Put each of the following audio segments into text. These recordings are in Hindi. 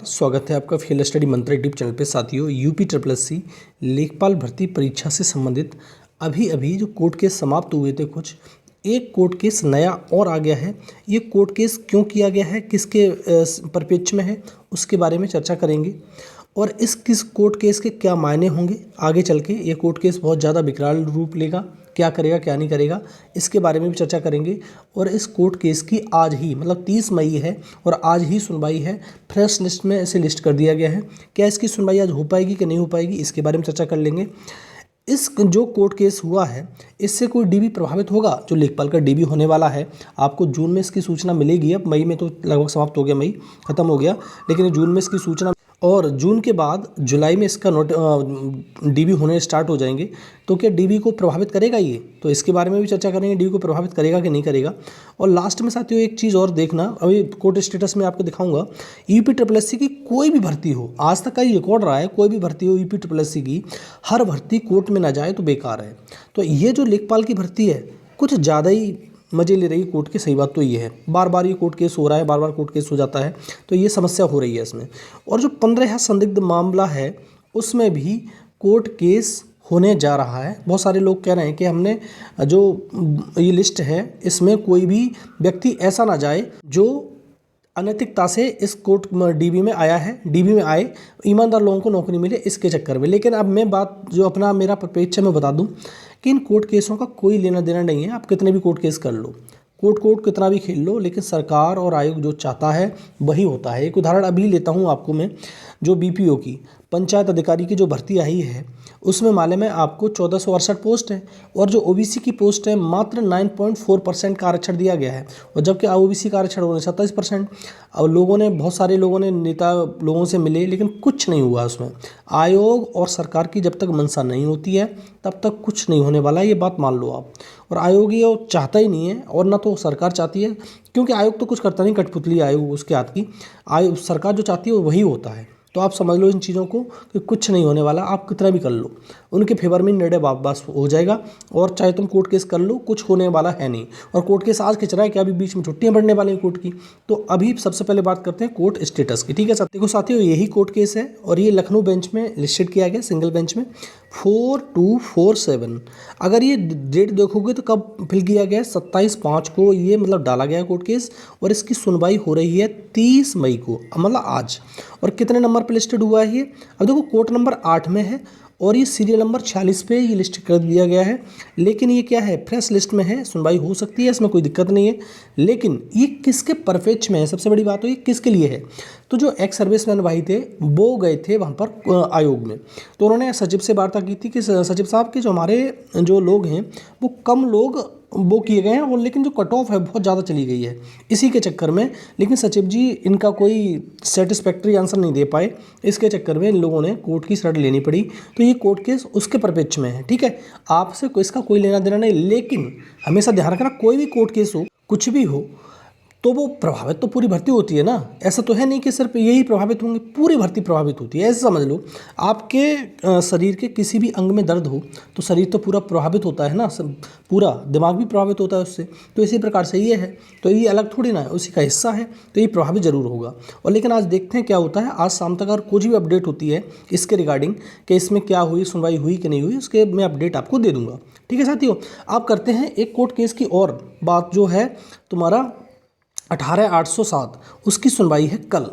स्वागत है आपका फील्ड स्टडी मंत्र यूट्यूब चैनल पे। साथियों, यूपी SSC लेखपाल भर्ती परीक्षा से संबंधित अभी अभी जो कोर्ट केस समाप्त हुए थे, कुछ एक कोर्ट केस नया और आ गया है। ये कोर्ट केस क्यों किया गया है, किसके परिप्रेक्ष्य में है, उसके बारे में चर्चा करेंगे। और किस कोर्ट केस के क्या मायने होंगे आगे चल के। ये कोर्ट केस बहुत ज़्यादा विकराल रूप लेगा, क्या करेगा क्या नहीं करेगा, इसके बारे में भी चर्चा करेंगे। और इस कोर्ट केस की आज ही मतलब 30 मई है और आज ही सुनवाई है। फ्रेश लिस्ट में इसे लिस्ट कर दिया गया है। क्या इसकी सुनवाई आज हो पाएगी कि नहीं हो पाएगी, इसके बारे में चर्चा कर लेंगे। इस जो कोर्ट केस हुआ है, इससे कोई डीबी प्रभावित होगा? जो लेखपाल का डीबी होने वाला है, आपको जून में इसकी सूचना मिलेगी। अब मई में तो लगभग समाप्त हो गया, मई खत्म हो गया, लेकिन जून में इसकी सूचना, और जून के बाद जुलाई में इसका डीबी होने स्टार्ट हो जाएंगे। तो क्या डीबी को प्रभावित करेगा ये? तो इसके बारे में भी चर्चा करेंगे, डीबी को प्रभावित करेगा कि नहीं करेगा। और लास्ट में साथियों एक चीज़ और देखना, अभी कोर्ट स्टेटस में आपको दिखाऊंगा। यूपी SSC की कोई भी भर्ती हो, आज तक का ये रिकॉर्ड रहा है, कोई भी भर्ती हो यूपी SSC की, हर भर्ती कोर्ट में ना जाए तो बेकार है। तो ये जो लेखपाल की भर्ती है, कुछ ज़्यादा ही मजे ले रही है कोर्ट की। सही बात तो ये है, बार बार ये कोर्ट केस हो रहा है, बार बार कोर्ट केस हो जाता है, तो ये समस्या हो रही है इसमें। और जो 15 संदिग्ध मामला है, उसमें भी कोर्ट केस होने जा रहा है। बहुत सारे लोग कह रहे हैं कि हमने जो ये लिस्ट है, इसमें कोई भी व्यक्ति ऐसा ना जाए जो अनैतिकता से इस कोर्ट डीबी में आया है, डीबी में आए, ईमानदार लोगों को नौकरी मिले, इसके चक्कर में। लेकिन अब मैं बात जो अपना मेरा परिप्रेक्ष्य में बता दूं कि इन कोर्ट केसों का कोई लेना देना नहीं है। आप कितने भी कोर्ट केस कर लो, कोर्ट कितना भी खेल लो, लेकिन सरकार और आयोग जो चाहता है वही होता है। एक उदाहरण अभी लेता हूँ आपको मैं, जो BPO की पंचायत अधिकारी की जो भर्ती आई है, उसमें मालूम है आपको 1468 पोस्ट है, और जो OBC की पोस्ट है मात्र 9.4% का आरक्षण दिया गया है। और जबकि OBC का आरक्षण होने 27%। और लोगों ने, बहुत सारे लोगों ने, नेता लोगों से मिले, लेकिन कुछ नहीं हुआ उसमें। आयोग और सरकार की जब तक मंशा नहीं होती है, तब तक कुछ नहीं होने वाला है, ये बात मान लो आप। और आयोग ये चाहता ही नहीं है, और ना तो सरकार चाहती है, क्योंकि आयोग तो कुछ करता नहीं, कठपुतली आयोग उसके हाथ की। आयोग, सरकार जो चाहती है वही होता है। तो आप समझ लो इन चीज़ों को कि कुछ नहीं होने वाला, आप कितना भी कर लो, उनके फेवर में निर्णय वापस हो जाएगा। और चाहे तुम कोर्ट केस कर लो, कुछ होने वाला है नहीं। और कोर्ट केस आज खिंच रहा है कि अभी बीच में छुट्टियां बढ़ने वाली हैं कोर्ट की। तो अभी सबसे पहले बात करते हैं कोर्ट स्टेटस की। ठीक है देखो साथियों, यही कोर्ट केस है, और ये लखनऊ बेंच में लिस्टेड किया गया, सिंगल बेंच में 4247। अगर ये डेट देखोगे तो कब फिल किया गया है, 27/5 को ये मतलब डाला गया है कोर्ट केस। और इसकी सुनवाई हो रही है 30 मई को, मतलब आज। और कितने नंबर पर लिस्टेड हुआ है ये? अब देखो, कोर्ट नंबर 8 में है, और ये सीरियल नंबर 46 पे ये लिस्ट कर दिया गया है। लेकिन ये क्या है, फ्रेश लिस्ट में है, सुनवाई हो सकती है, इसमें कोई दिक्कत नहीं है। लेकिन ये किसके परिप्रेक्ष्य में है, सबसे बड़ी बात हो, ये किसके लिए है? तो जो एक्स सर्विसमैन भाई थे, वो गए थे वहाँ पर आयोग में। तो उन्होंने सचिव से वार्ता की थी कि सचिव साहब के जो हमारे जो लोग हैं, वो कम लोग वो किए गए हैं, और लेकिन जो कट ऑफ है बहुत ज़्यादा चली गई है इसी के चक्कर में। लेकिन सचिव जी इनका कोई सेटिस्फैक्ट्री आंसर नहीं दे पाए, इसके चक्कर में इन लोगों ने कोर्ट की शरण लेनी पड़ी। तो ये कोर्ट केस उसके परिप्रेक्ष्य में है। ठीक है, आपसे इसका कोई लेना देना नहीं। लेकिन हमेशा ध्यान रखना, कोई भी कोर्ट केस हो, कुछ भी हो, तो वो प्रभावित तो पूरी भर्ती होती है ना। ऐसा तो है नहीं कि सिर्फ यही प्रभावित होंगे, पूरी भर्ती प्रभावित होती है। ऐसे समझ लो, आपके शरीर के किसी भी अंग में दर्द हो तो शरीर तो पूरा प्रभावित होता है ना, पूरा दिमाग भी प्रभावित होता है उससे। तो इसी प्रकार से ये है, तो ये अलग थोड़ी ना है, उसी का हिस्सा है, तो ये प्रभावित जरूर होगा। और लेकिन आज देखते हैं क्या होता है। आज शाम तक अगर कुछ भी अपडेट होती है इसके रिगार्डिंग कि इसमें क्या हुई, सुनवाई हुई कि नहीं हुई, उसके मैं अपडेट आपको दे दूंगा। ठीक है साथियों, आप करते हैं एक कोर्ट केस की और बात, जो है तुम्हारा 18807, उसकी सुनवाई है कल।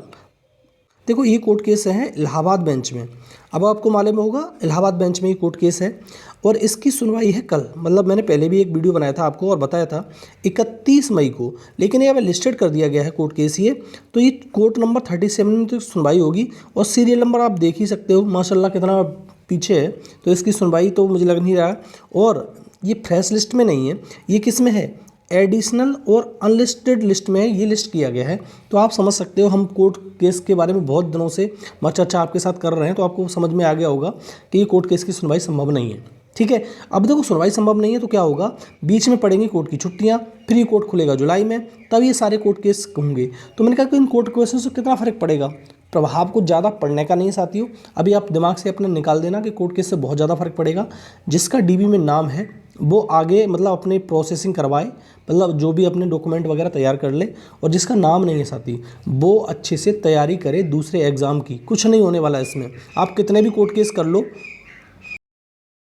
देखो, ये कोर्ट केस है इलाहाबाद बेंच में। अब आपको मालूम होगा, इलाहाबाद बेंच में ये कोर्ट केस है, और इसकी सुनवाई है कल। मतलब मैंने पहले भी एक वीडियो बनाया था आपको और बताया था 31 मई को, लेकिन ये अब लिस्टेड कर दिया गया है कोर्ट केस ये। तो ये कोर्ट नंबर 37 में तो सुनवाई होगी, और सीरियल नंबर आप देख ही सकते हो माशाल्लाह कितना पीछे है। तो इसकी सुनवाई तो मुझे लग नहीं रहा। और ये फ्रेश लिस्ट में नहीं है, ये किस में है, एडिशनल और अनलिस्टेड लिस्ट में ये लिस्ट किया गया है। तो आप समझ सकते हो, हम कोर्ट केस के बारे में बहुत दिनों से चर्चा आपके साथ कर रहे हैं, तो आपको समझ में आ गया होगा कि ये कोर्ट केस की सुनवाई संभव नहीं है। ठीक है, अब देखो, सुनवाई संभव नहीं है तो क्या होगा, बीच में पड़ेंगी कोर्ट की छुट्टियां, फिर ये कोर्ट खुलेगा जुलाई में, तब ये सारे कोर्ट केस होंगे। तो मैंने कहा कि इन कोर्ट केसों से कितना फर्क पड़ेगा। प्रभाव कुछ ज़्यादा पड़ने का नहीं साथियों। अभी आप दिमाग से अपने निकाल देना कि कोर्ट केस से बहुत ज़्यादा फर्क पड़ेगा। जिसका डीबी में नाम है वो आगे मतलब अपनी प्रोसेसिंग करवाए, मतलब जो भी अपने डॉक्यूमेंट वगैरह तैयार कर ले, और जिसका नाम नहीं है साथी वो अच्छे से तैयारी करे दूसरे एग्ज़ाम की। कुछ नहीं होने वाला है इसमें, आप कितने भी कोर्ट केस कर लो